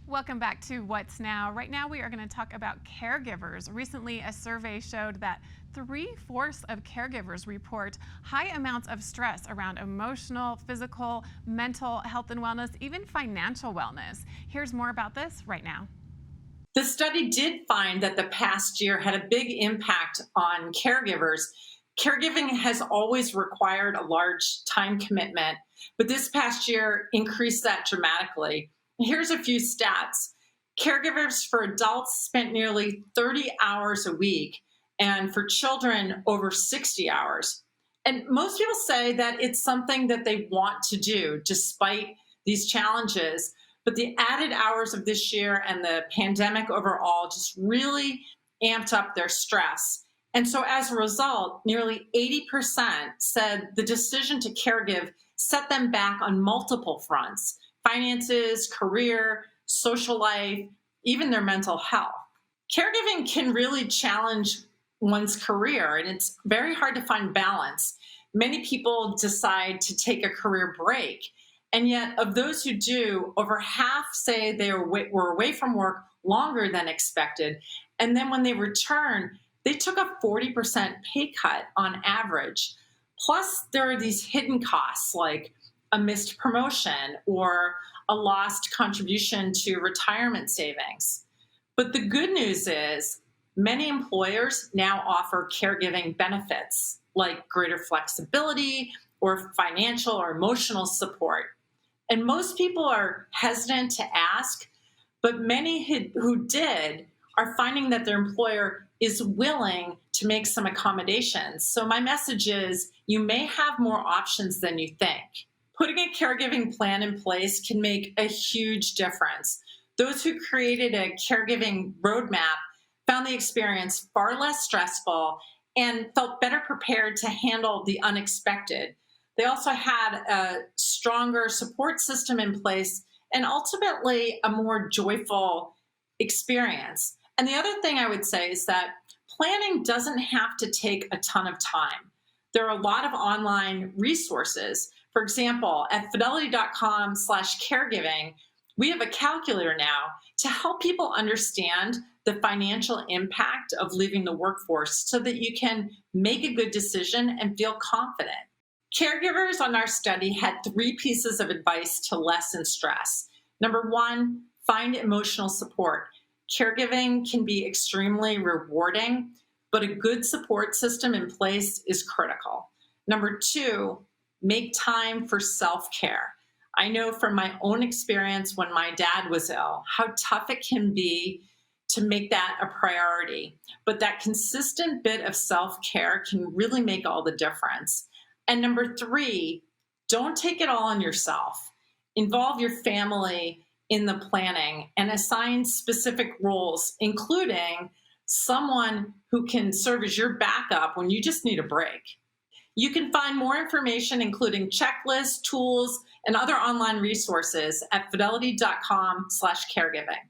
Welcome back to What's Now. Right now we are going to talk about caregivers. Recently, a survey showed that 3/4 of caregivers report high amounts of stress around emotional, physical, mental health and wellness, even financial wellness. Here's more about this right now. The study did find that the past year had a big impact on caregivers. Caregiving has always required a large time commitment, but this past year increased that dramatically. Here's a few stats. Caregivers for adults spent nearly 30 hours a week, and for children, over 60 hours. And most people say that it's something that they want to do despite these challenges. But the added hours of this year and the pandemic overall just really amped up their stress. And so as a result, nearly 80% said the decision to caregive set them back on multiple fronts: finances, career, social life, even their mental health. Caregiving can really challenge one's career, and it's very hard to find balance. Many people decide to take a career break, and yet of those who do, over half say they were away from work longer than expected. And then when they return, they took a 40% pay cut on average. Plus, there are these hidden costs like a missed promotion or a lost contribution to retirement savings. But the good news is many employers now offer caregiving benefits like greater flexibility or financial or emotional support. And most people are hesitant to ask, but many who did are finding that their employer is willing to make some accommodations. So my message is you may have more options than you think. Putting a caregiving plan in place can make a huge difference. Those who created a caregiving roadmap found the experience far less stressful and felt better prepared to handle the unexpected. They also had a stronger support system in place and ultimately a more joyful experience. And the other thing I would say is that planning doesn't have to take a ton of time. There are a lot of online resources. For example, at fidelity.com/caregiving, we have a calculator now to help people understand the financial impact of leaving the workforce so that you can make a good decision and feel confident. Caregivers on our study had 3 pieces of advice to lessen stress. Number 1, find emotional support. Caregiving can be extremely rewarding, but a good support system in place is critical. Number 2, make time for self-care. I know from my own experience when my dad was ill, how tough it can be to make that a priority. But that consistent bit of self-care can really make all the difference. And number 3, don't take it all on yourself. Involve your family in the planning and assign specific roles, including someone who can serve as your backup when you just need a break. You can find more information, including checklists, tools, and other online resources at fidelity.com/caregiving.